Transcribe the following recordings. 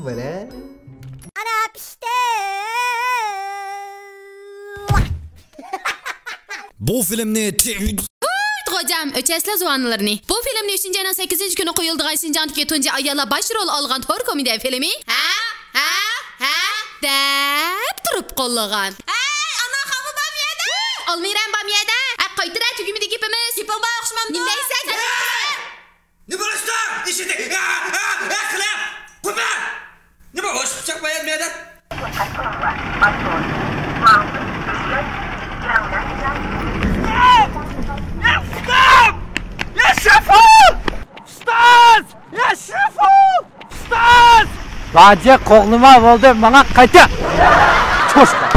Böyle. Ana pişti. Bu filmni Hocam, öçesler zuvanlarını. Bu filmni 3. ayının 8. günü koyulduğu Sincan'daki Tunca Ayala başrol algan tor komedi filmi. Ha? Dep durup kollagan. Ana xamı bamyada. Almiran bamyada. Qaytıra tügümüdü gipimiz. Gipilba oxşamam. Nindeysen? Ne burası? İşte. Kılap. Kupa. Ne bu hoş bıçak beğenmeyeden? Stop! Ya şefu! Stop! Ya şefu! Stop! Bacı qoğluma oldu, bana qaytı. Çoşqa.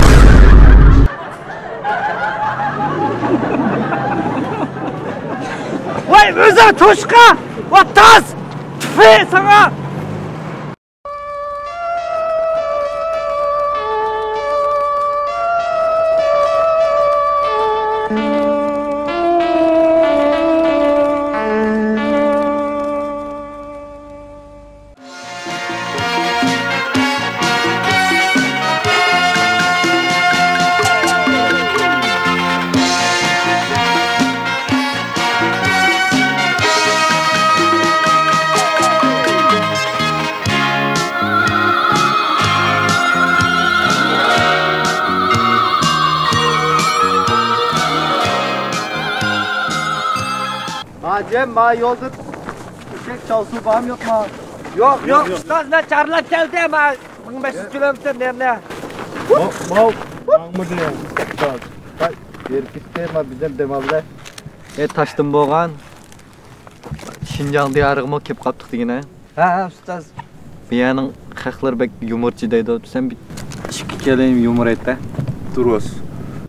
Vay özü çoşqa! Vataz! Tüfe sana! Cem, bana yolda tek çalsı bağım yok mu? Yok. Ustaz ne çarlak geldi ama 1500 kilometre nerede? Mal mı diyor? Ustaz. Bak, yerkiste bizden demalda. Taştım boğan. Şinjan diyarıma kep kaptık yine. Ha, ustaz. Bir yanın xaqlar bek yumurçı deydi. Sen bir çıkı keleyim yumur et de. Duruz.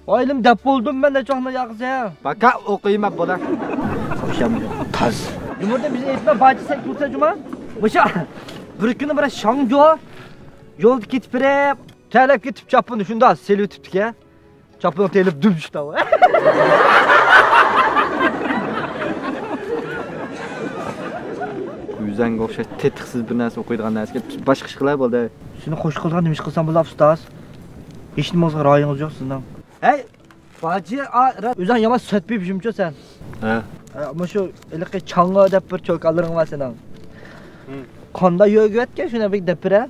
Oylum dep buldum ben de çoğuna yağıza. Baka okuyayım hep bana. Taz. Yumurta bize etme bacı sen kursa cuma. Başa. Bir günü bana şangjo. Yolda gitip bire. Telep gitip çapını şunda seli ötüptük ya. Çapını telep dümüştü ama. Yüzen qo'xshash tetiksiz bir narsa o'qiydigan narsaga boshqa ish qilay bo'ldi. Shuni qo'sh qilgan nima ish qilsam bo'ladi ustaz? Hech nima o'zga ra'yingiz yo'q sizdan. Hey, baji, o'zing yomon sotib yuribsan sen. Ha. Ama şu ilk çanga dep bir çok alırım var senin. Kanda yoğurt ki şuna bir depre.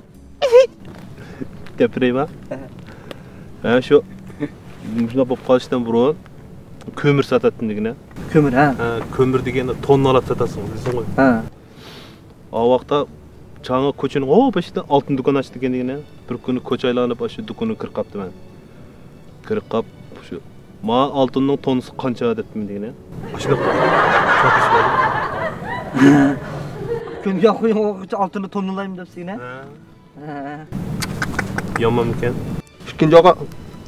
Depre mi? Ha şu şuna bop kalıştan burun kömür satattın degene. Kömür ha. Ha kömür degeni tonnalab satasın bilsin koy. Ha. O vaqtda çanga koçunun o başında altın dükkan açtı degene. Bir günü koç aylanıp şu dükkanı kırıp kaptı ben. Kırıp kap şu ma altının tonusu qancha dedim degene. Aşıda satış oldu. Kunga qo'ying altını tonlayım deb yine. Ha. Yomon ekan. İkinci ağa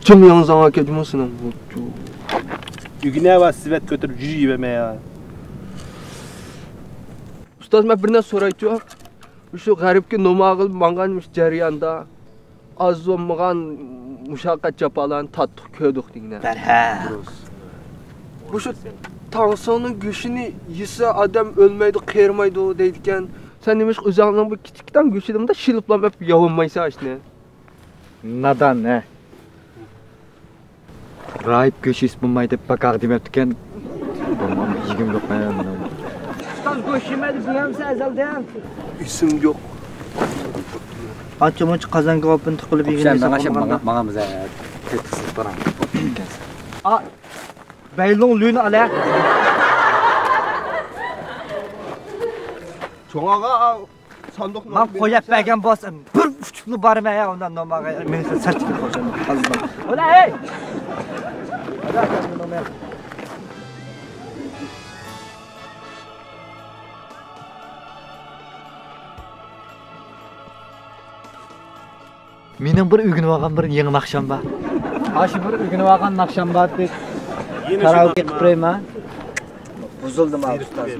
kim yanınıza ketmesin. Ügüne va sivet götürüp yürüyememe ya. Ustaz ben birine sorayım. Şu garipki nomağıl manganmış jarayanda az olmagan muşaqqat japalan tattık köydük degene. Bu şu tansiyonun güçünü yese adam ölmeydi, kırmaydı deydiken sen demiş uzağından bu küçükten güçlüydüm de şılıplam hep yavunmaysa işte. Nadan ne? Rahip göçüs bulmayı dep bakar demeptiken tamam yigim yok ben. Ustaz göçmedi diyemse ezelden. İsim yok. Açım kazan kapını tıkılıp yigim. Bana bize tetiksiz param. Beylon lüğünü ala. Çoğağa sandık mı? Ben koyup bergen basım. Bir uçuklu barım ya ondan normal. Mesela sertifika koyacağım. Azından. Ola hey! Ola sen normal. Mening bir ügünü olgan bir yangi naqshamba. Aşı bir ügünü olgan naqshamba deb karaoke qilib ha. Buzuldum abi ustaz.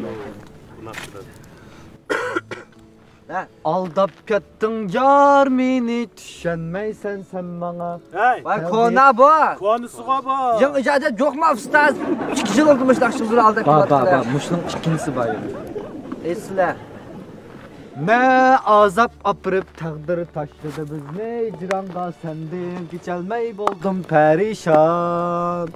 Aldap kettin jar meni düşenmeysen sen bana. Hey, Vay kona bu. konusuna bak. Yan icazet yok mu ustaz? 2 yıl oldu müştakşızları aldap Bak, muşnun ikincisi var. Esle. Ne azap apırıp taqdiri taşladı biz ne icranga sendin geçelmey boldum perişan.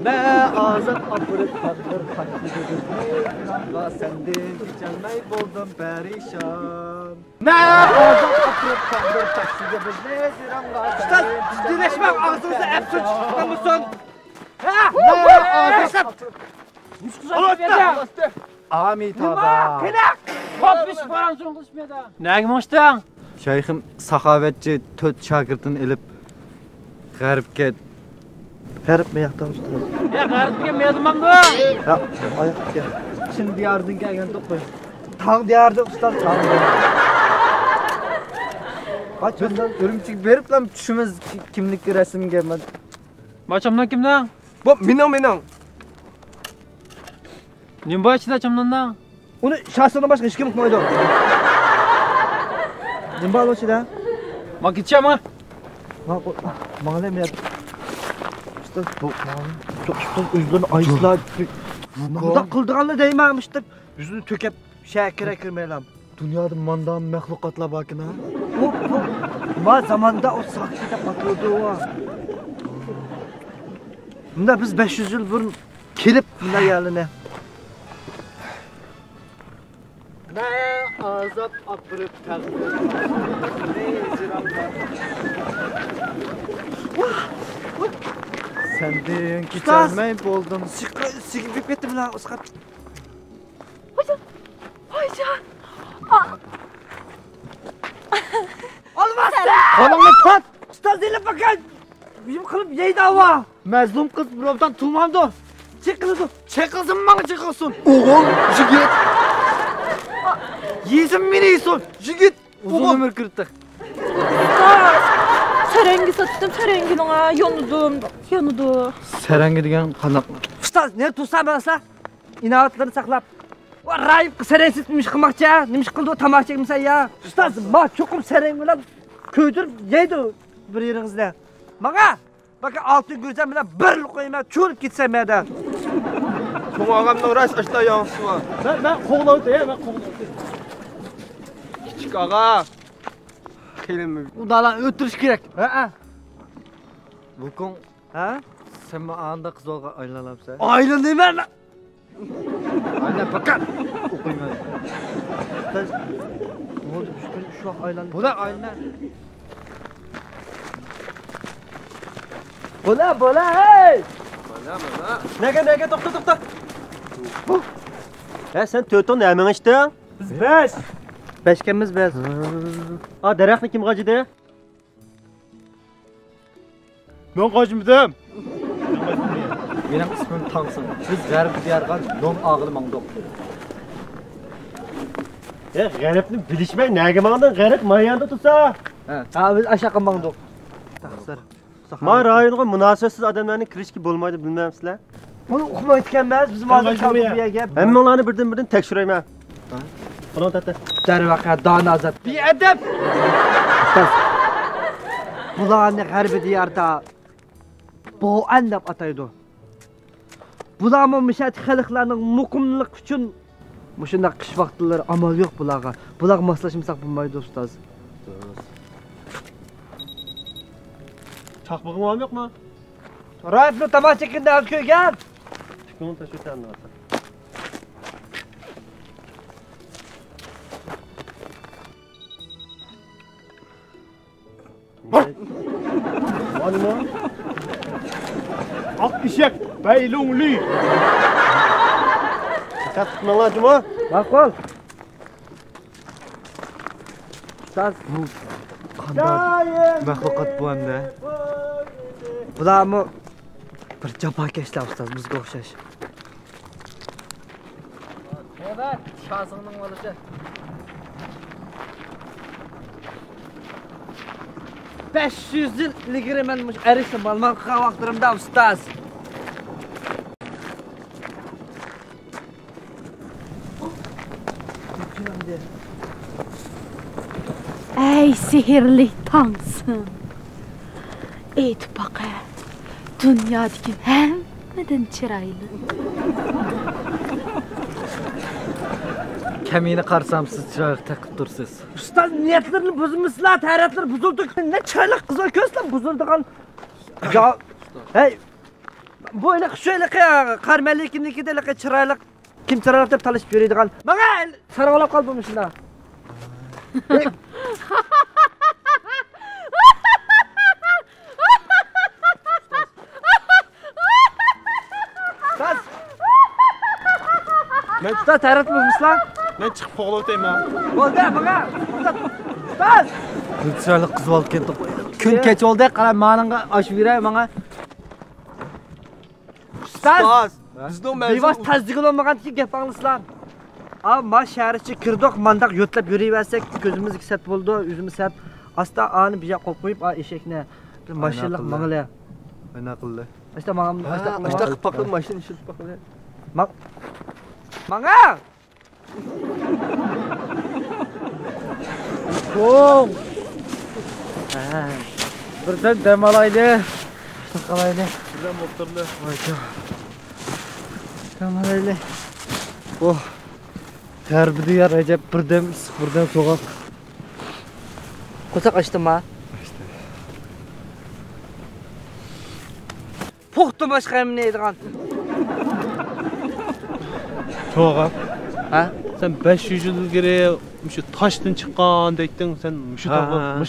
Ne azap apırıp taqdiri taşladı biz ne icranga sendin geçelmey boldum perişan. Ne azap apırıp taqdiri taşladı biz ne icranga sendin. Ustaz dileşmem ağzınıza hep su çıktı mısın? Ha? Ne azap? Amitaba. Nagi moştan? Şeyhim sahavetçi töt şagirdin elip garipke garip mi yaktan usta? Ya garip kim yazmam bu? Ya ayak ya. Şimdi diyardın gelgen doktor. Tağ diyardı usta tağ. Kaç ondan örümcek verip lan düşümüz kimlik resim gelmedi. Başımdan kimden? Bu minon. Nim bu içinde çamdan? Onu şahsına başka hiç kim koydu? Nimbal o şeyden. Bak gideceğim ha. Mağalem ya. İşte bu çok üzgün ayıslar. Burada kıldıranlı değmemiştir. Yüzünü tökep şekere kirmeyelim. Dünyada mandan mehlukatla bakın ha. Ma zamanda o sakçıda patladı o. Bunda biz 500 yıl burun kelip bunda yerine. Ne azap apırıp tağdır. Ne ziramlar. Sendin geçelmey boldum. Sigip ettim lan Oscar. Hocam. Olmaz. Kolunu pat. Usta zile bakın. Bizim kılıp yeydi hava. Mezlum kız buradan tulmandı. Çekildi. Çekilsin bana çekilsin. Oğul jigit. Yiyin beni yiyin. Jigit. Uzun ömür kırdık. Serengi sattım, serengin ona yonudu. Serengi degan qanaq? Ustaz, ne tutsam ben İnatlarını saklap. O rayıp serensizmiş kılmakçı ya. Nemiş kıldı o tamak çekmişsen ya. Ustaz, ma çokum serengi lan. Köydür yeydi bir yerinizde. Bana, bakın altın gözem bilen bir koyma çürüp gitsem ya da. Çoğun ağamla uğraş aşağı yansıma. Ben koğlağı diye ben koğlağı. Küçük ağa. Kelime. Udalan ötürüş gerek. Ha? Bugün ha? Sen bana anda kız olga aylanamsa. Aylan deme lan. Aylan bakar. Okuyma. Kız. Ne oldu? Şu an aylan. Bu da aylan. Bola hey. Bola. Nege tokta. Sen tötün hemen işte. Biz 5. Beşkemiz 5. Ha derekni kim gacıdı? Ben kaçmadım. Benim ismim Tansın. Biz garip diyargan nom ağılı mangdok. Garipni bilişmey nege mağdan garip mayanda tutsa. Ha biz aşağı mangdok. Taksır. Ma rayonga münasibetsiz adamlarning kirishki bo'lmaydi bilmaymsizlar? Bunu okumayotganmiz. Bizim hozir kalbiyaga. Hammalarni birdan tekshirayman. Falon tata. Darvaqa donazat. Beadab. Ustaz. Bularni g'arbiy diyarda bo'an deb ataydi. Bularmi mishat xalqlarning muqimlik uchun mushunda qish vaqtlari amal yo'q bularga. Bular moslashmasak bo'lmaydi ustoz. Chaqmog'im ham yo'qmi? Rayfni tamosh chekindi olib ko'ygan. Shukun tashvitanni olsa. Anima. Ak işek Beylungli. Dikkat tutmanglar Juma. Ma'qul. Ustoz bu qanday maxluqot bu hamda? Bularmi bir jabokashlar ustoz bizga o'xshash. Evet, şansının olışı. Beş yüz yıl ilgili menmiş erişim alman kavaktırımda ustaz. Ey sihirli tansın. Eyt baqa. Dünyadaki hemmadan çıraylı. Kemini qarsamsiz chiroyli taqib tursiz. Ustoz niyatlarini buzmishlar, tayratlar buzildi. Ne çaylaq qizil ko'zlar buzildigan. Ya, hey. Böyle şöyle karmelikindeki de çıraylık kim çıraylık deb talışıp yürüydigan. Bana sarıqlab qalbmışlar. Saz. Men tuta tayratmışlar. Men chiqib qo'g'lab o'tayman. Bo'ldi, bana. Saz. Chiroyli qiz olib ketdi. Kun kech oldi, qarab menga oshib yuray menga. Saz. Bizning Bevos tasdiq olmagan ki gap anglasizlar. Ama şəhərçi kirdoq mandaq yotlab yürüyərsək gözümüz sət buldu, yüzümüz sət. Asta anı bizə qoyub qoyub eşekne maşınlıq mağıla. Ana qildi. Asta mağam, Asta qıpaqlı maşın işit baqılı. Mağa! Kom. Birden demalaydı. Qalaydı. Birdan motorli. Demalaydı. Oh. Harbi ya Recep birden soğuk. Koçak açtım ha. Açtı. Puxtu başqa hem neydi kan? To'g'ri. Ha? Sen 500 yil ilgari shu toshdan chiqqan deyding, sen shu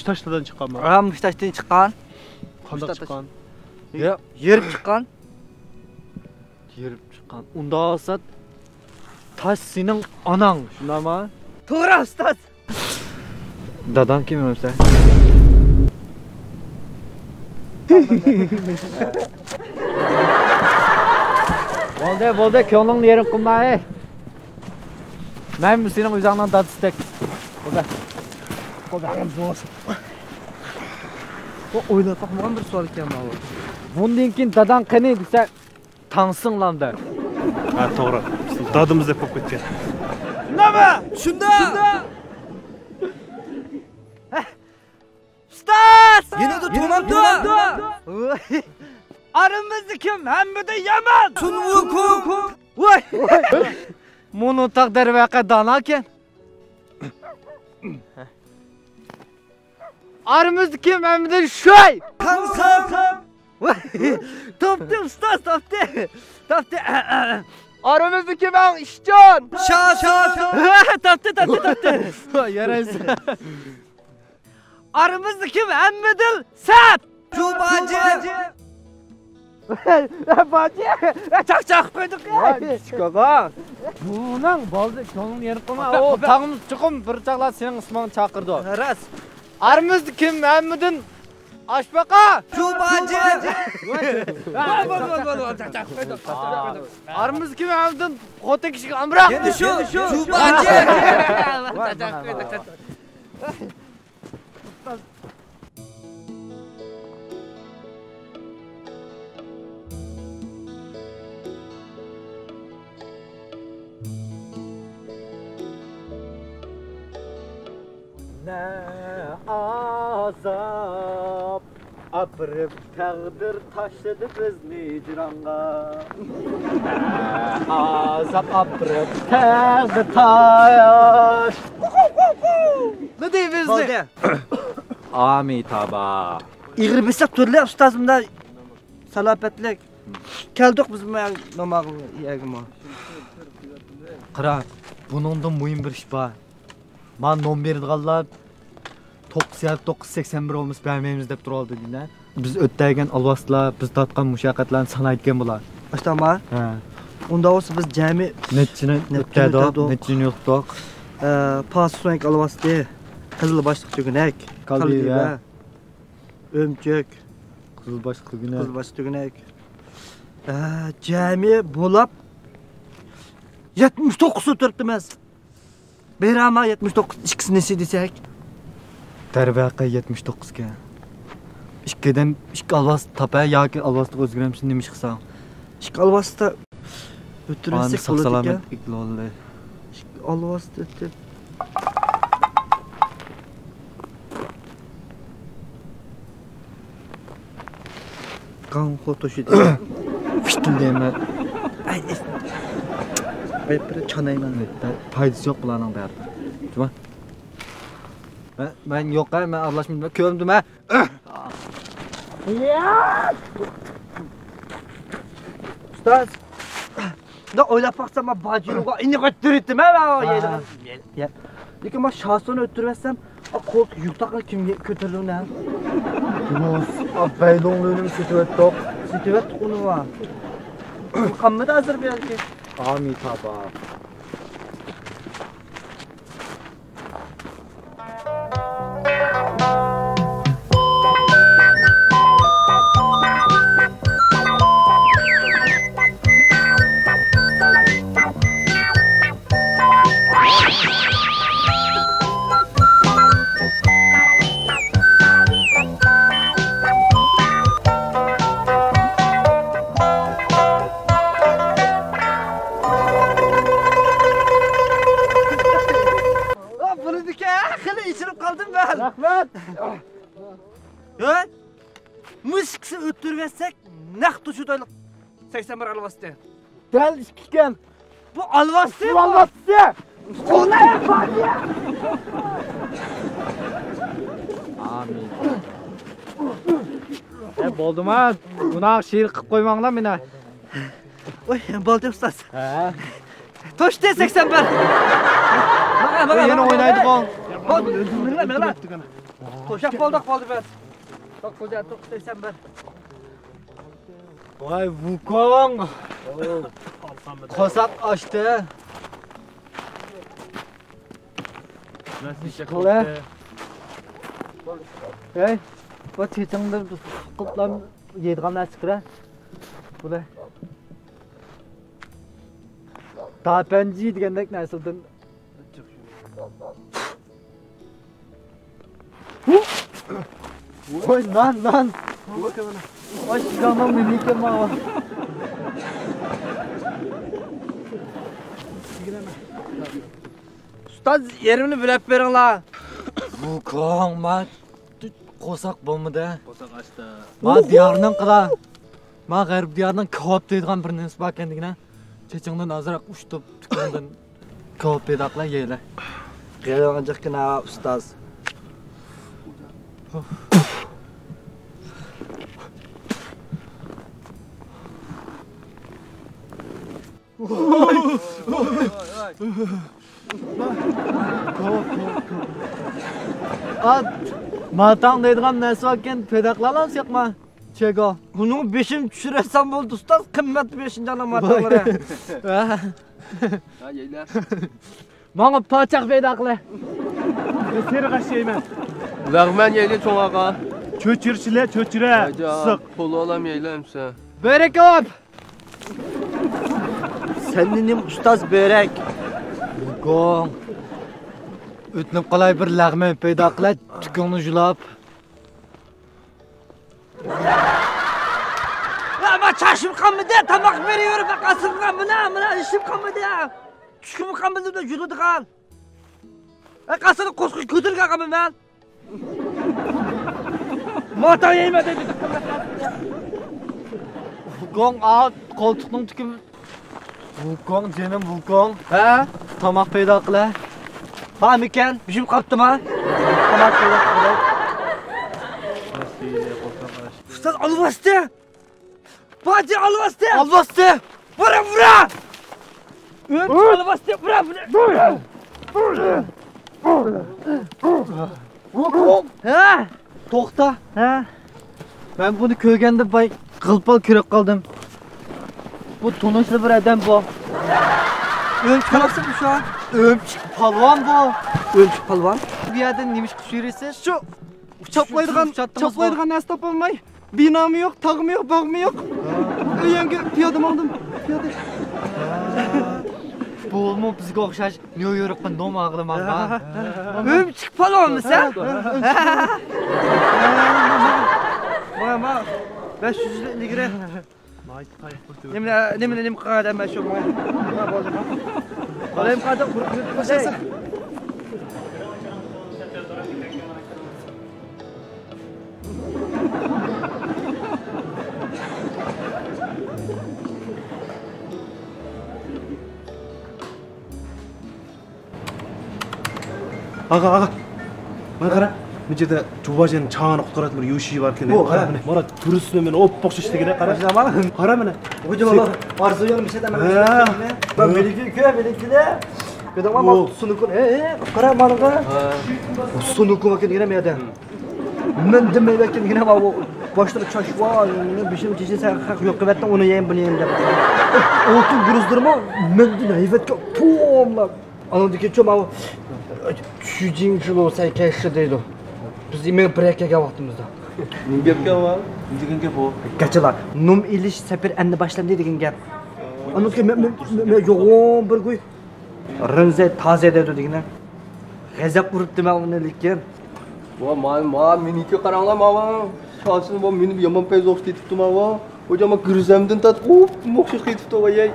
toshdan chiqqanmi? Ha, Muştaşdan chiqqan. Qanday chiqqan? Yerib chiqqan. Yerib chiqqan. Unda olsa taş sening onang, shundaymi? To'g'ri ustoz. Dadam kim o'lsa? Bo'ldi, ko'nglingni yerim qilma. Men sening o'zingdan dad istak. Qo'da. O o'ylab baxmagan bir savol ekan bu. Bundan keyin dadam qani desa, tansinglamda. Ha, to'g'ri. Dadimiz deb qo'yib ketgan. Nima? Shunda. Ustoz! Yine de tuğmamdı. Aramızda kim? Hemmede Yaman. Sunvukum. Voy. Bunu taqdir vaqa dana ekan. Aramızda kim? Hemmede shoy. Kansam. Toptu ustoz, toptu. Aramızda kim var? İşcan. Şa. Toptu. Yaraysa. Aramızda kim? Hemmedil Sat. Çubacı. Bacı. Çak koyduk ya. Çıkaga. Bunun boldu ko'nglingni yerib qilma. O tag'imiz chiqim bir chaqlar sening ismingni chaqirdi. Ras. Aramizda kim? Hammiddin Ashbaqa. Çubacı. Çak koyduk. Aramizda kim? Hammiddin xotin kishiga amroq. Yedi şu. Çubacı. Çak koyduk. Ne azap apırıp taqdir tashladı bizni hicronga. Ne azap apırıp taqdir taş. Ne deymiz? Bo'ldi. Amitaba. İğri bilsek turli ustozimda salopatlik. Keldik biz nomag'im yagim. Qara, buningda muhim bir ish bor. Men nom berdiganlar 981 olmuş bermaymiz deb turoldi deydilar. Biz o'tdagan alvaslar, biz tatgan mushaqqatlarni sanaydigan bular. Ashtama. Ha. Unda olsa biz jami Nechini o'tdadik, nechini yo'qdik. Passo'nk alvasdi. Qizil boshliq tugunak, Qalbiya, o'mchak, qizil boshliq tugunak. qizil boshliq tugunak. Jami bo'lib 79 o'tiribdi emas. Berama 79 ikisini desak. Darvaqa 79 ga. Ikkidan ikki alvas topay yoki alvasni o'zgaramiz nima ish qilsam? Ikki alvasda o'tirsak bo'ladi ekan. Iqlolli. Alvasda deb. Kan fotoşu Fıştın deme. bir çanayman. Faydası yok bularning bari. Cuma. Ben yok ben aralashmayman. Ko'rdim ha. Ustaz. Da o'ylab baqsam men bajiroga ini qo'ytirdim ha men. Ya. Lekin men shosini o'ttirmasam, qo'ltiq yuqtaqni kimga ko'tariluna? Yunus, abaylongluğunu sütüvettik. Situat uni va. Qamda hozir belki. Amitaba. Rahmat. Evet. Muskisi öttürmezsek naq tuşudaylık 81 alvastı. Del işkiken. Bu alvastı. Bu alvastı. Ona yapar ya. Amin. Boldum ha. Buna şiir qilib qo'ymanglar meni. Oy, balta ustaz. Ha. Toshda 81. Mana Yana o'ynaydigan. Mana. To'shaq qoldi ben. To'qqiz 81. Vay Wukong. Qo'saq ochdi. Qo'la. Hey, bu chechingdir qilib yeydigan narsa chiqira. Bular. Tapanji degandek narsadan. Oy lan. Oy çıkamam mimike ma. Ustaz yerimni bilib beringlar. Wukong ma qo'saq bo'lmadi. Qo'saq ochdi. Ma diyorning qila. Ma g'arb diyorining ko'p deydigan bir narsa bor ekanligini. Chechingdan ozroq uchtib tukundan ko'p pedaqlar yeylar. Qiyalganjaqkina ustaz. Matang deydigan narsa bor ekan, pedaqlarlar yo'qmi? Chego. Bunun 5'ini düşürəsən oldu ustaz, qimmatli 5-ci alamatları. Ha yeylər. Mana paçaq pedaqlar. Seri qaşayman. Lağman yeyli çoğ ağa. Çöçürçüle çöçüre. Sık. Pulu alam yeyləmsə. Börek op. Səninim ustaz börək. Wukong. O'tnib qolay bir lag'man pedaqlar, tukungni julab. Ama çarşım qanmıdı, tamaq veriyorum, qasım qanmına, işim qanmıdı. Tüşküm qanmıdı da yürüdü qal. Qasını qo'sqish ko'tirgan qanmı ben. Mata yeyme dedi. Wukong al qo'ltiqning tukumi. Wukong jenim Wukong. Ha? Tamaq pedaqlar. Ha mikan, bishim qaptım ha. Tamaq pedaqlar. Ustaz alvastı. Bacı alvastı. Alvastı. Vura. Alvastı, vura. Wukong. Ha? To'xta. Ha? Ben bunu ko'rganda bay qilpal ko'rib qoldim. Bu tunishli bir odam bu. Ölçü şu an. Ömçük palvan bu. Ölçü palvan. Bu yerden neymiş kuş yürüyse? Şu çaplaydıgan nasıl tapılmay? Binamı yok, tağımı yok, bağımı yok. Öğenge piyadım aldım. Piyadım. Bu mu bizga o'xshash New Yorkqa nom ag'liman. Ömçük palvan mı sen? Mama 500 lira. Nemine kadar ben şu mu? Alayım kadar kurtarsa. Ağa. Mana qara. Bu yerda Jobajanın çağını qutqarатын bir yoshi var ekan. Qara mana. Mana durustmi meni oppoq shishligini qara. Qara mana. Hocam Allah arzu yolum işte demem. Ben belki Kadang mau sunukun qara malga. Sunukun makin gene meyada. Men demeyekin gene mau başları çaşva bir şey çeşit sen yok kıvetten onu yiyeyim bunu yiyeyim de. Oltun guruzdurma men de hayvetka pomla. Anadaki çok mau Şujin şulo say keşke deydi. Biz yemeğe bırakıya vaqtimizda. Gapga var. Degan gap bu. Kaçılar. Num iliş sefer endi başlandı degan gap. Anadaki men yo'g'on bir qo'y. Rinze taze dedi degine. G'azab uribdi men uni lekin. Ma meniki qaranglar ma shoshini bu meni yomon payz o'xshatibdi ma. Hocam girzamdan tatib o'xshash ketibdi voy.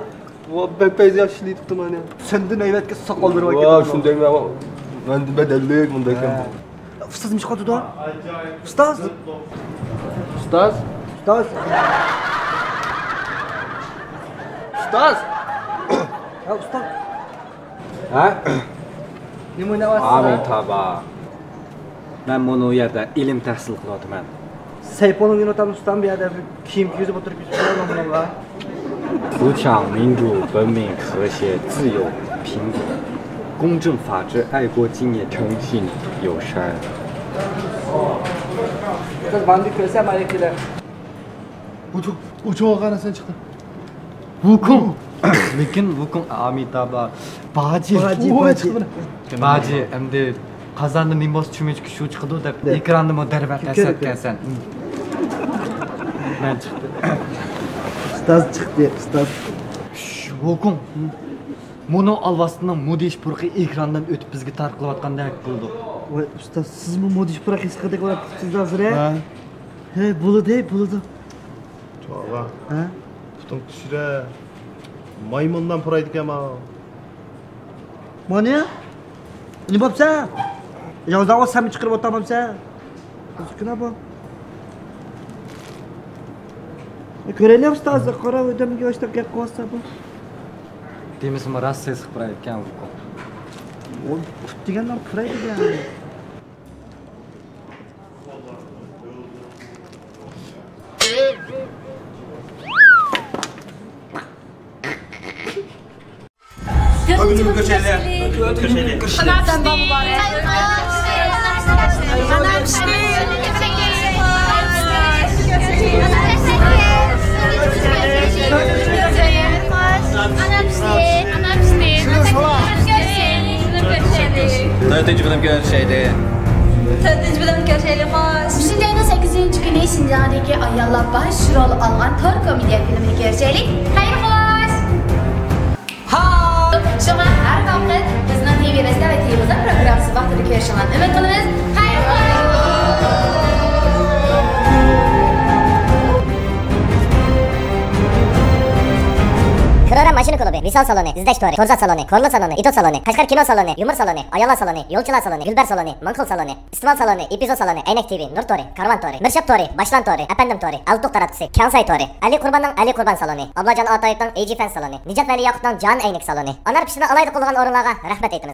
Va payz yaxshi ketibdi mana. Sendin hayvatga soqol berib ketdi. Va shunday men badallik bunday ekan. Ustozimiz qotdi-da. Ustoz. Ya ustoz. Ha? Nima o'ynayapsiz? Amitabha. Men bunu u yerda ilm tahsil qilyapman. Sayponi o'ynatamiz ustam bu yerda kiyim kiyib o'tirib yuribman bunga. 扶强民主、文明、和谐、自由、平等、公正、法治、爱国、敬业、诚信、友善。 Ustoz bandi ko'rsam ayaklar. Uchoqqa qarasan chiqdi. Vukum. Lekin vukum Amitabha. Baji. Endi qazonni nimos tushunmaychi shu chiqdi deb ekranni darvat tasatgansan. Men chiqdi. Ustoz chiqdi, ustoz. Vukum. Mono alvasının modish purqi ekrandan o'tib bizga tarqalayotgandek bo'ldi. Voy ustoz, sizmi modish purqi haqida ko'ryapsiz hozir? He, bo'ladi. Cho'g'a. Ha? Tutung tushira. Maymundan puraydi ekan ma. Mana? Nima bo'psan? Yozdan sam chiqarib o'tamamsan. Qizgina bu. Ko'raylik ustoz, qora o'damga yoshdan gap qilsa bu. Demismi Rossiya siqiraydi ekan vukum. O deganlar puraydi ekan. Ömrümü köşeyle. Dördüncü bölüm görüşeydi. Şinjan'ın 8. günü Şinjan'daki ayollar baş rol algan tor komediya filmini ko'rishaylik. Xayr xo'sh. Shunga har vaqt bizning TV'mizda va televizor programmasi vaqtida ko'rishingizni umid qilamiz. Xayr xo'sh. Kırara Maşini Klubu, Visal Salonu, Dizdaş Tori, Torzat Salonu, Korlu Salonu, İto Salonu, Kaşgar Kino Salonu, Yumur Salonu, Ayala Salonu, Yolçular Salonu, Gülber Salonu, Mankul Salonu, İstival Salonu, İpizo Salonu, Eynek TV, Nur Tori, Karvan Tori, Mirşap Tori, Başlan Tori, Efendim Tori, Altuk Taratlısı, Kansay Tori, Ali Kurban'dan Ali Kurban Salonu, Ablacan Atayip'ten AG Fan Salonu, Nicat Veli Yakut'tan Can Eynek Salonu. Anar pişine alaydı kulluğun orunlağa rahmet eytimiz.